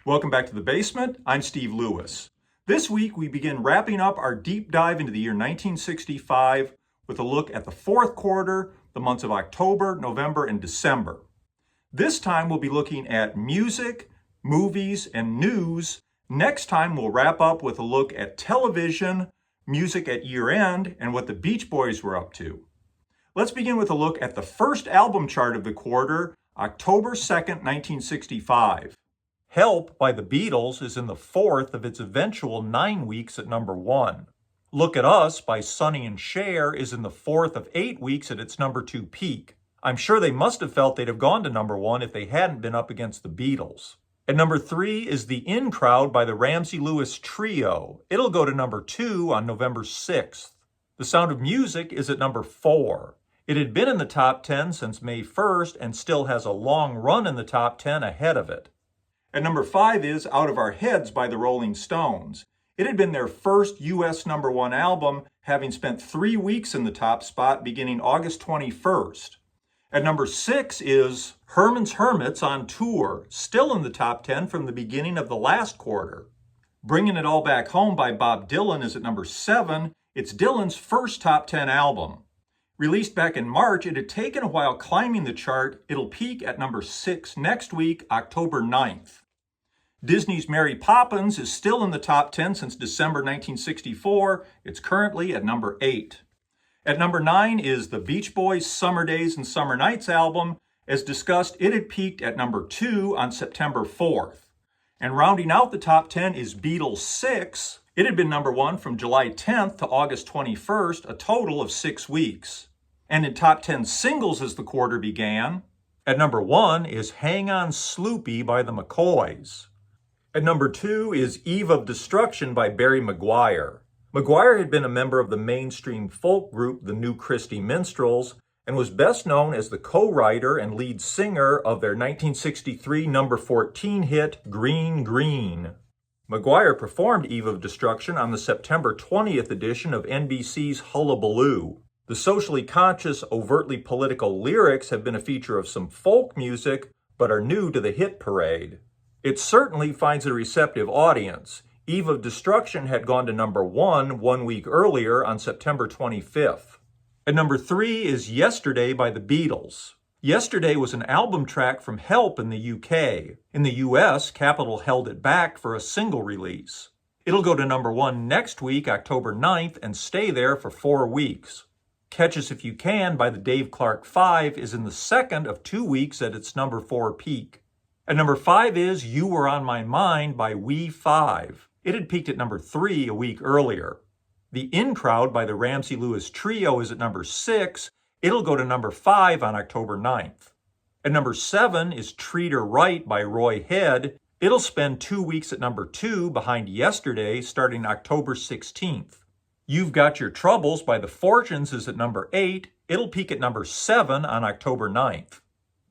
Welcome back to the basement. I'm Steve Lewis. This week we begin wrapping up our deep dive into the year 1965 with a look at the fourth quarter, the months of October, November, and December. This time we'll be looking at music, movies, and news. Next time we'll wrap up with a look at television, music at year end, and what the Beach Boys were up to. Let's begin with a look at the first album chart of the quarter, October 2nd, 1965. Help by the Beatles is in the fourth of its eventual 9 weeks at number 1. Look at Us by Sonny and Cher is in the fourth of 8 weeks at its number 2 peak. I'm sure they must have felt they'd have gone to number 1 if they hadn't been up against the Beatles. At number 3 is The In Crowd by the Ramsey-Lewis Trio. It'll go to number 2 on November 6th. The Sound of Music is at number 4. It had been in the top 10 since May 1st and still has a long run in the top 10 ahead of it. At number 5 is Out of Our Heads by the Rolling Stones. It had been their first U.S. number 1 album, having spent 3 weeks in the top spot beginning August 21st. At number 6 is Herman's Hermits on Tour, still in the top 10 from the beginning of the last quarter. Bringing It All Back Home by Bob Dylan is at number 7. It's Dylan's first top 10 album. Released back in March, it had taken a while climbing the chart. It'll peak at number 6 next week, October 9th. Disney's Mary Poppins is still in the top 10 since December 1964. It's currently at number 8. At number 9 is the Beach Boys' Summer Days and Summer Nights album. As discussed, it had peaked at number 2 on September 4th. And rounding out the top 10 is Beatles 6. It had been number 1 from July 10th to August 21st, a total of 6 weeks. And in top 10 singles as the quarter began, at number 1 is Hang On Sloopy by the McCoys. At number 2 is Eve of Destruction by Barry McGuire. McGuire had been a member of the mainstream folk group the New Christy Minstrels and was best known as the co-writer and lead singer of their 1963 number 14 hit, Green Green. McGuire performed Eve of Destruction on the September 20th edition of NBC's Hullabaloo. The socially conscious, overtly political lyrics have been a feature of some folk music, but are new to the hit parade. It certainly finds a receptive audience. Eve of Destruction had gone to number 1 1 week earlier on September 25th. At number 3 is Yesterday by the Beatles. Yesterday was an album track from Help in the UK. In the US, Capitol held it back for a single release. It'll go to number 1 next week, October 9th, and stay there for 4 weeks. Catch Us If You Can by the Dave Clark 5 is in the second of 2 weeks at its number 4 peak. At number 5 is You Were On My Mind by We 5. It had peaked at number 3 a week earlier. The In Crowd by the Ramsey-Lewis Trio is at number 6. It'll go to number 5 on October 9th. At number 7 is Treat Her Right by Roy Head. It'll spend 2 weeks at number 2 behind Yesterday starting October 16th. You've Got Your Troubles by The Fortunes is at number 8. It'll peak at number 7 on October 9th.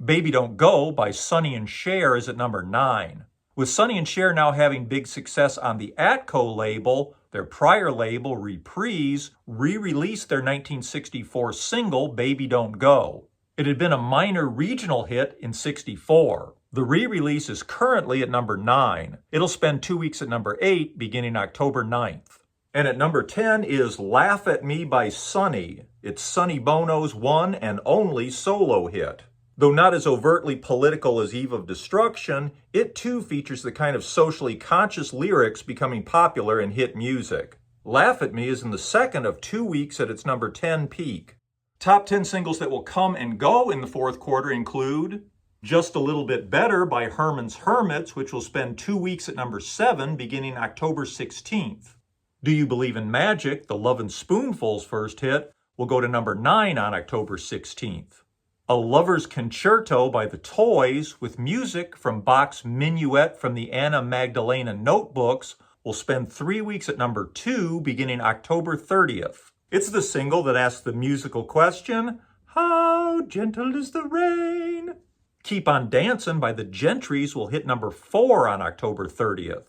Baby Don't Go by Sonny and Cher is at number 9. With Sonny and Cher now having big success on the Atco label, their prior label, Reprise, re-released their 1964 single, Baby Don't Go. It had been a minor regional hit in '64. The re-release is currently at number 9. It'll spend 2 weeks at number 8, beginning October 9th. And at number 10 is Laugh at Me by Sonny. It's Sonny Bono's one and only solo hit. Though not as overtly political as Eve of Destruction, it too features the kind of socially conscious lyrics becoming popular in hit music. Laugh at Me is in the second of 2 weeks at its number 10 peak. Top 10 singles that will come and go in the fourth quarter include Just a Little Bit Better by Herman's Hermits, which will spend 2 weeks at number 7 beginning October 16th. Do You Believe in Magic, the Lovin' Spoonful's first hit, will go to number 9 on October 16th. A Lover's Concerto by the Toys, with music from Bach's Minuet from the Anna Magdalena Notebooks, will spend 3 weeks at number 2 beginning October 30th. It's the single that asks the musical question, How gentle is the rain? Keep on Dancin' by the Gentrys will hit number 4 on October 30th.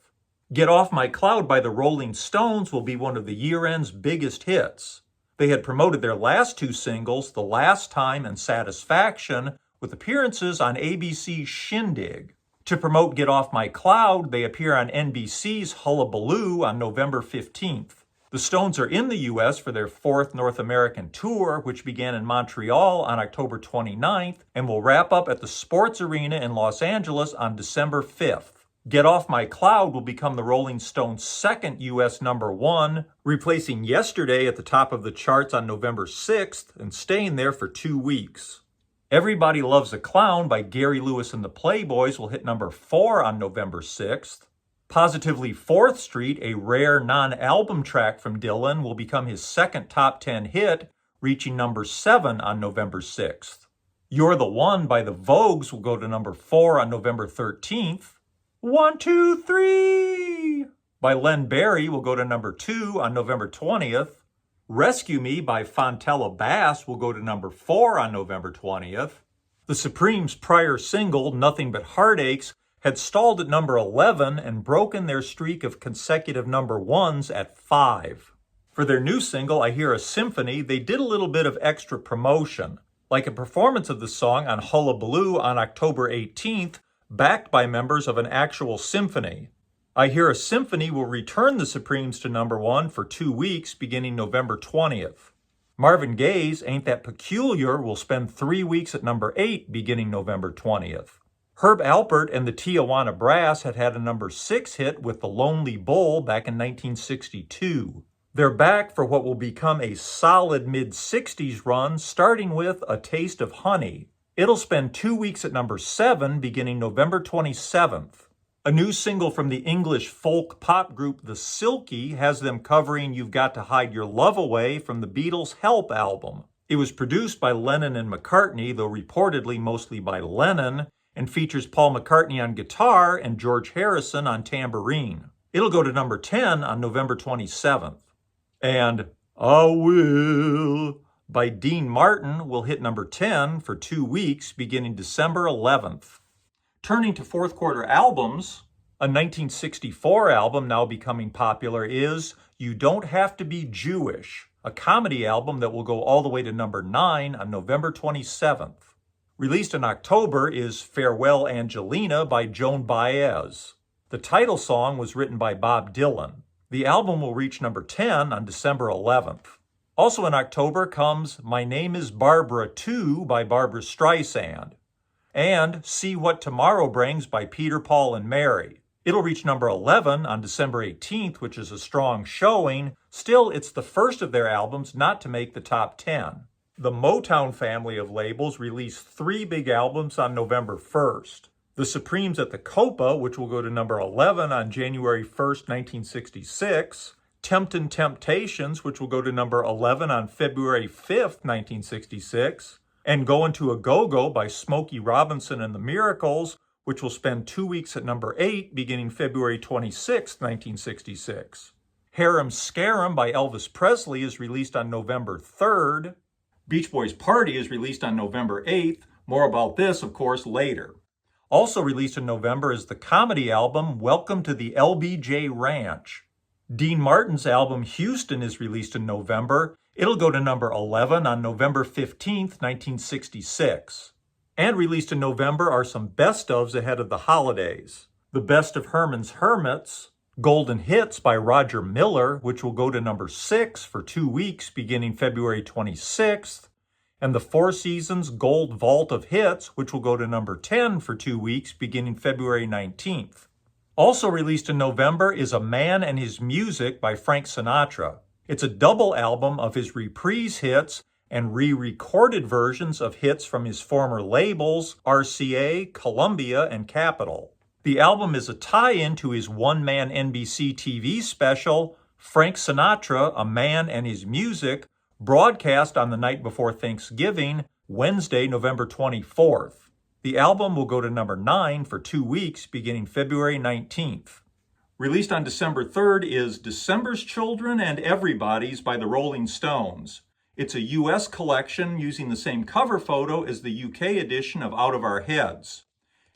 Get Off My Cloud by the Rolling Stones will be one of the year-end's biggest hits. They had promoted their last 2 singles, The Last Time and Satisfaction, with appearances on ABC's Shindig. To promote Get Off My Cloud, they appear on NBC's Hullabaloo on November 15th. The Stones are in the U.S. for their 4th North American tour, which began in Montreal on October 29th and will wrap up at the Sports Arena in Los Angeles on December 5th. Get Off My Cloud will become the Rolling Stones' second U.S. #1, replacing Yesterday at the top of the charts on November 6th and staying there for 2 weeks. Everybody Loves a Clown by Gary Lewis and the Playboys will hit number 4 on November 6th. Positively 4th Street, a rare non-album track from Dylan, will become his second top 10 hit, reaching number 7 on November 6th. You're the One by the Vogues will go to number 4 on November 13th. 1, 2, 3 by Len Barry will go to number 2 on November 20th. Rescue Me by Fontella Bass will go to number 4 on November 20th. The Supremes' prior single, Nothing But Heartaches, had stalled at number 11 and broken their streak of consecutive number 1s at 5. For their new single, I Hear a Symphony, they did a little bit of extra promotion, like a performance of the song on Hullabaloo on October 18th, backed by members of an actual symphony. I Hear a Symphony will return the Supremes to number 1 for 2 weeks beginning November 20th. Marvin Gaye's Ain't That Peculiar will spend 3 weeks at number 8 beginning November 20th. Herb Alpert and the Tijuana Brass had a number 6 hit with The Lonely Bull back in 1962. They're back for what will become a solid mid-60s run, starting with A Taste of Honey. It'll spend 2 weeks at number 7 beginning November 27th. A new single from the English folk pop group The Silky has them covering You've Got to Hide Your Love Away from the Beatles' Help album. It was produced by Lennon and McCartney, though reportedly mostly by Lennon, and features Paul McCartney on guitar and George Harrison on tambourine. It'll go to number 10 on November 27th. And I Will by Dean Martin will hit number 10 for 2 weeks beginning December 11th. Turning to fourth quarter albums, a 1964 album now becoming popular is You Don't Have to Be Jewish, a comedy album that will go all the way to number 9 on November 27th. Released in October is Farewell Angelina by Joan Baez. The title song was written by Bob Dylan. The album will reach number 10 on December 11th. Also in October comes My Name is Barbara 2 by Barbra Streisand, and See What Tomorrow Brings by Peter, Paul, and Mary. It'll reach number 11 on December 18th, which is a strong showing. Still, it's the first of their albums not to make the top 10. The Motown family of labels released 3 big albums on November 1st. The Supremes at the Copa, which will go to number 11 on January 1st, 1966. Temptin' Temptations, which will go to number 11 on February 5th, 1966. And Goin' to a Go-Go by Smokey Robinson and the Miracles, which will spend 2 weeks at number 8 beginning February 26, 1966. Harem Scarum by Elvis Presley is released on November 3rd. Beach Boys Party is released on November 8th. More about this, of course, later. Also released in November is the comedy album Welcome to the LBJ Ranch. Dean Martin's album Houston is released in November. It'll go to number 11 on November 15th, 1966. And released in November are some best-ofs ahead of the holidays. The Best of Herman's Hermits, Golden Hits by Roger Miller, which will go to number 6 for 2 weeks beginning February 26th, and the Four Seasons Gold Vault of Hits, which will go to number 10 for 2 weeks beginning February 19th. Also released in November is A Man and His Music by Frank Sinatra. It's a double album of his reprise hits and re-recorded versions of hits from his former labels, RCA, Columbia, and Capitol. The album is a tie-in to his one-man NBC TV special, Frank Sinatra, A Man and His Music, broadcast on the night before Thanksgiving, Wednesday, November 24th. The album will go to number 9 for 2 weeks beginning February 19th. Released on December 3rd is December's Children and Everybody's by the Rolling Stones. It's a U.S. collection using the same cover photo as the U.K. edition of Out of Our Heads.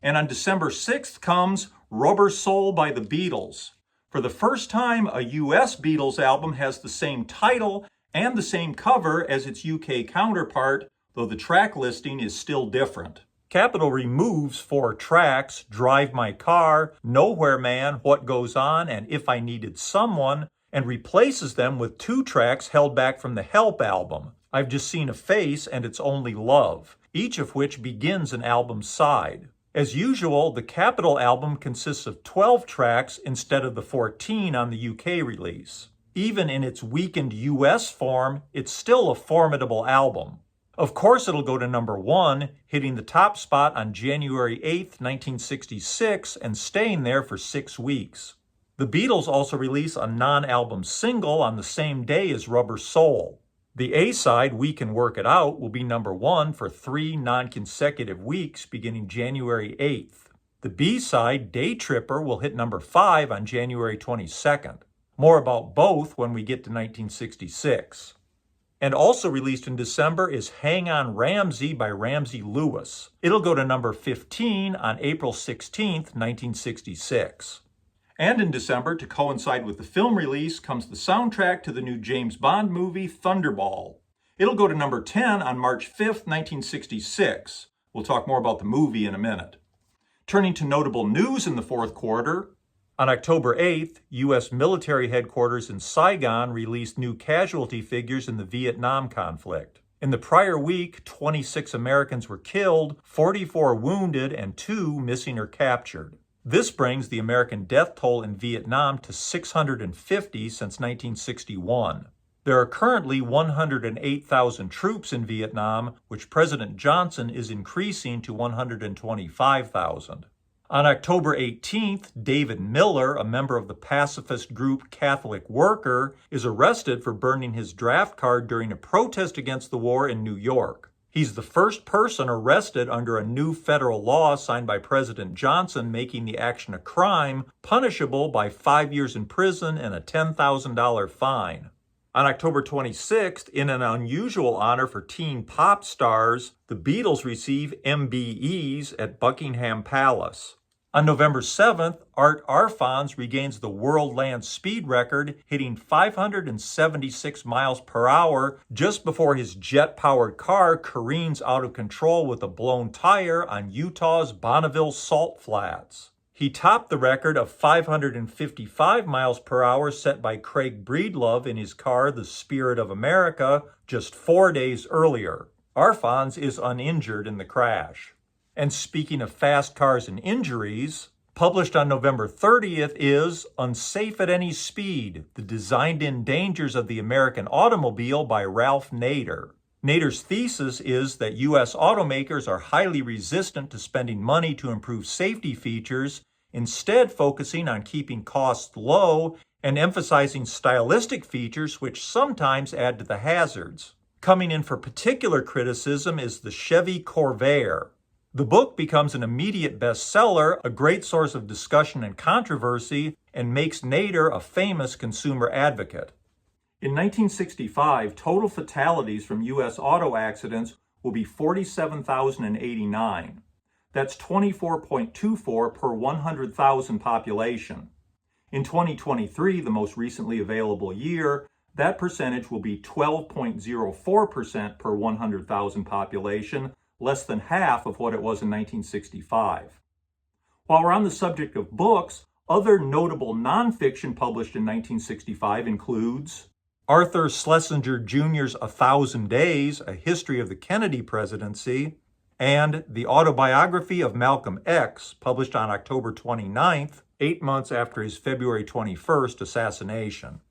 And on December 6th comes Rubber Soul by the Beatles. For the first time, a U.S. Beatles album has the same title and the same cover as its UK counterpart, though the track listing is still different. Capitol removes 4 tracks, Drive My Car, Nowhere Man, What Goes On, and If I Needed Someone, and replaces them with 2 tracks held back from the Help album, I've Just Seen a Face and It's Only Love, each of which begins an album's side. As usual, the Capitol album consists of 12 tracks instead of the 14 on the UK release. Even in its weakened US form, it's still a formidable album. Of course, it'll go to number 1, hitting the top spot on January 8, 1966, and staying there for 6 weeks. The Beatles also release a non-album single on the same day as Rubber Soul. The A-side, We Can Work It Out, will be number 1 for 3 non-consecutive weeks beginning January 8th. The B-side, Day Tripper, will hit number 5 on January 22nd. More about both when we get to 1966. And also released in December is Hang On Ramsey by Ramsey Lewis. It'll go to number 15 on April 16, 1966. And in December, to coincide with the film release, comes the soundtrack to the new James Bond movie, Thunderball. It'll go to number 10 on March 5, 1966. We'll talk more about the movie in a minute. Turning to notable news in the fourth quarter, on October 8th, U.S. military headquarters in Saigon released new casualty figures in the Vietnam conflict. In the prior week, 26 Americans were killed, 44 wounded, and 2 missing or captured. This brings the American death toll in Vietnam to 650 since 1961. There are currently 108,000 troops in Vietnam, which President Johnson is increasing to 125,000. On October 18th, David Miller, a member of the pacifist group Catholic Worker, is arrested for burning his draft card during a protest against the war in New York. He's the first person arrested under a new federal law signed by President Johnson making the action a crime, punishable by 5 years in prison and a $10,000 fine. On October 26th, in an unusual honor for teen pop stars, the Beatles receive MBEs at Buckingham Palace. On November 7th, Art Arfons regains the world land speed record, hitting 576 miles per hour just before his jet-powered car careens out of control with a blown tire on Utah's Bonneville Salt Flats. He topped the record of 555 miles per hour set by Craig Breedlove in his car, the Spirit of America, just 4 days earlier. Arfons is uninjured in the crash. And speaking of fast cars and injuries, published on November 30th is Unsafe at Any Speed, The Designed-In Dangers of the American Automobile by Ralph Nader. Nader's thesis is that U.S. automakers are highly resistant to spending money to improve safety features, instead focusing on keeping costs low and emphasizing stylistic features which sometimes add to the hazards. Coming in for particular criticism is the Chevy Corvair. The book becomes an immediate bestseller, a great source of discussion and controversy, and makes Nader a famous consumer advocate. In 1965, total fatalities from U.S. auto accidents will be 47,089. That's 24.24 per 100,000 population. In 2023, the most recently available year, that percentage will be 12.04% per 100,000 population, less than half of what it was in 1965. While we're on the subject of books, other notable nonfiction published in 1965 includes Arthur Schlesinger Jr.'s 1,000 Days, A History of the Kennedy Presidency, and The Autobiography of Malcolm X, published on October 29th, 8 months after his February 21st assassination.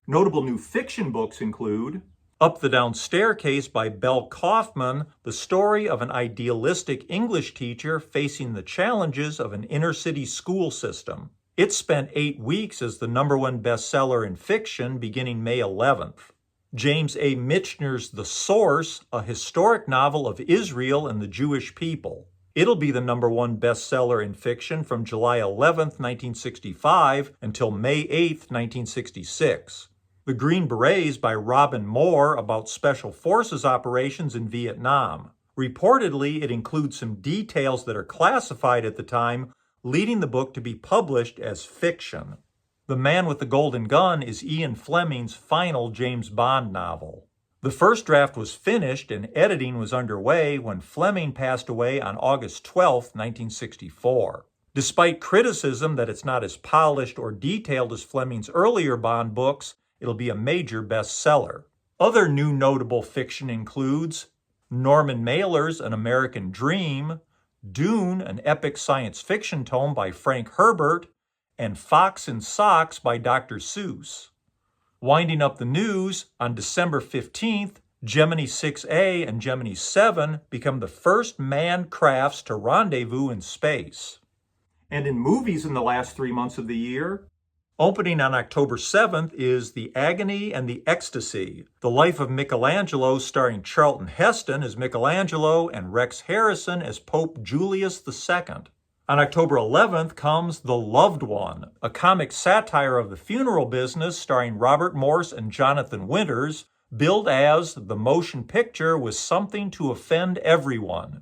Notable new fiction books include Up the Down Staircase by Belle Kaufman, the story of an idealistic English teacher facing the challenges of an inner-city school system. It spent 8 weeks as the #1 bestseller in fiction beginning May 11th. James A. Michener's The Source, a historic novel of Israel and the Jewish people. It'll be the #1 bestseller in fiction from July 11th, 1965 until May 8th, 1966. The Green Berets by Robin Moore about Special Forces operations in Vietnam. Reportedly, it includes some details that are classified at the time, leading the book to be published as fiction. The Man with the Golden Gun is Ian Fleming's final James Bond novel. The first draft was finished and editing was underway when Fleming passed away on August 12, 1964. Despite criticism that it's not as polished or detailed as Fleming's earlier Bond books, it'll be a major bestseller. Other new notable fiction includes Norman Mailer's An American Dream, Dune, an epic science fiction tome by Frank Herbert, and Fox in Socks by Dr. Seuss. Winding up the news, on December 15th, Gemini 6A and Gemini 7 become the first manned crafts to rendezvous in space. And in movies in the last 3 months of the year, opening on October 7th is The Agony and the Ecstasy, the life of Michelangelo, starring Charlton Heston as Michelangelo and Rex Harrison as Pope Julius II. On October 11th comes The Loved One, a comic satire of the funeral business starring Robert Morse and Jonathan Winters, billed as the motion picture with something to offend everyone.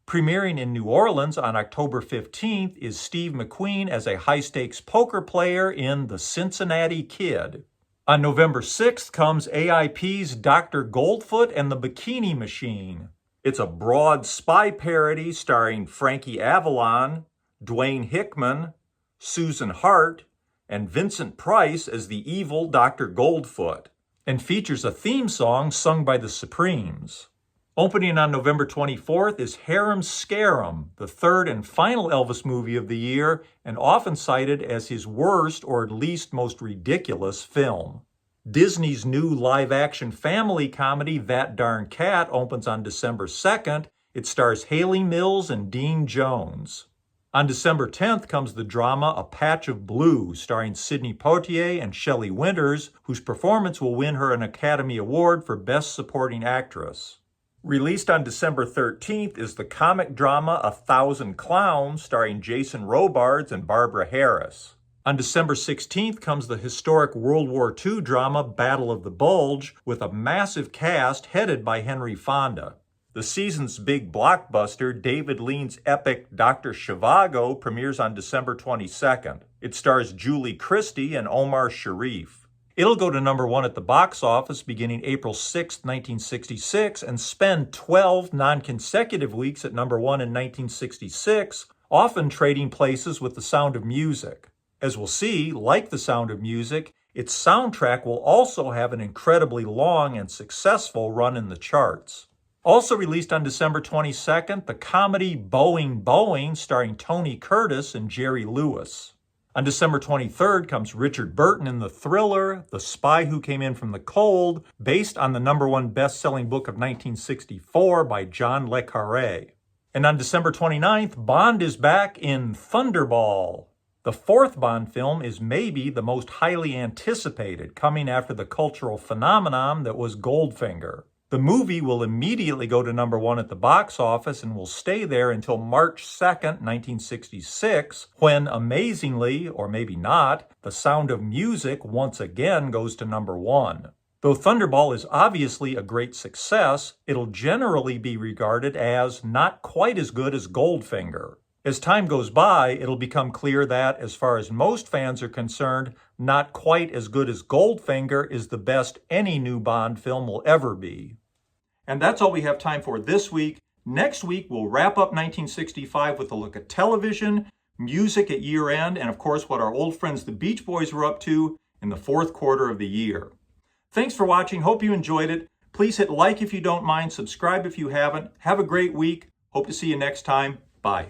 Premiering in New Orleans on October 15th is Steve McQueen as a high-stakes poker player in The Cincinnati Kid. On November 6th comes AIP's Dr. Goldfoot and the Bikini Machine. It's a broad spy parody starring Frankie Avalon, Dwayne Hickman, Susan Hart, and Vincent Price as the evil Dr. Goldfoot, and features a theme song sung by the Supremes. Opening on November 24th is Harem Scarum, the third and final Elvis movie of the year, and often cited as his worst or at least most ridiculous film. Disney's new live-action family comedy, That Darn Cat, opens on December 2nd. It stars Haley Mills and Dean Jones. On December 10th comes the drama A Patch of Blue, starring Sidney Poitier and Shelley Winters, whose performance will win her an Academy Award for Best Supporting Actress. Released on December 13th is the comic drama A Thousand Clowns, starring Jason Robards and Barbara Harris. On December 16th comes the historic World War II drama Battle of the Bulge, with a massive cast headed by Henry Fonda. The season's big blockbuster, David Lean's epic Dr. Zhivago, premieres on December 22nd. It stars Julie Christie and Omar Sharif. It'll go to number 1 at the box office beginning April 6, 1966, and spend 12 non-consecutive weeks at number 1 in 1966, often trading places with The Sound of Music. As we'll see, like The Sound of Music, its soundtrack will also have an incredibly long and successful run in the charts. Also released on December 22nd, the comedy Boeing Boeing, starring Tony Curtis and Jerry Lewis. On December 23rd comes Richard Burton in the thriller The Spy Who Came In From the Cold, based on the number 1 best-selling book of 1964 by John le Carré. And on December 29th, Bond is back in Thunderball. The 4th Bond film is maybe the most highly anticipated, coming after the cultural phenomenon that was Goldfinger. The movie will immediately go to number 1 at the box office and will stay there until March 2nd, 1966, when, amazingly, or maybe not, The Sound of Music once again goes to number 1. Though Thunderball is obviously a great success, it'll generally be regarded as not quite as good as Goldfinger. As time goes by, it'll become clear that, as far as most fans are concerned, not quite as good as Goldfinger is the best any new Bond film will ever be. And that's all we have time for this week. Next week, we'll wrap up 1965 with a look at television, music at year-end, and of course what our old friends the Beach Boys were up to in the 4th quarter of the year. Thanks for watching. Hope you enjoyed it. Please hit like if you don't mind, subscribe if you haven't. Have a great week. Hope to see you next time. Bye.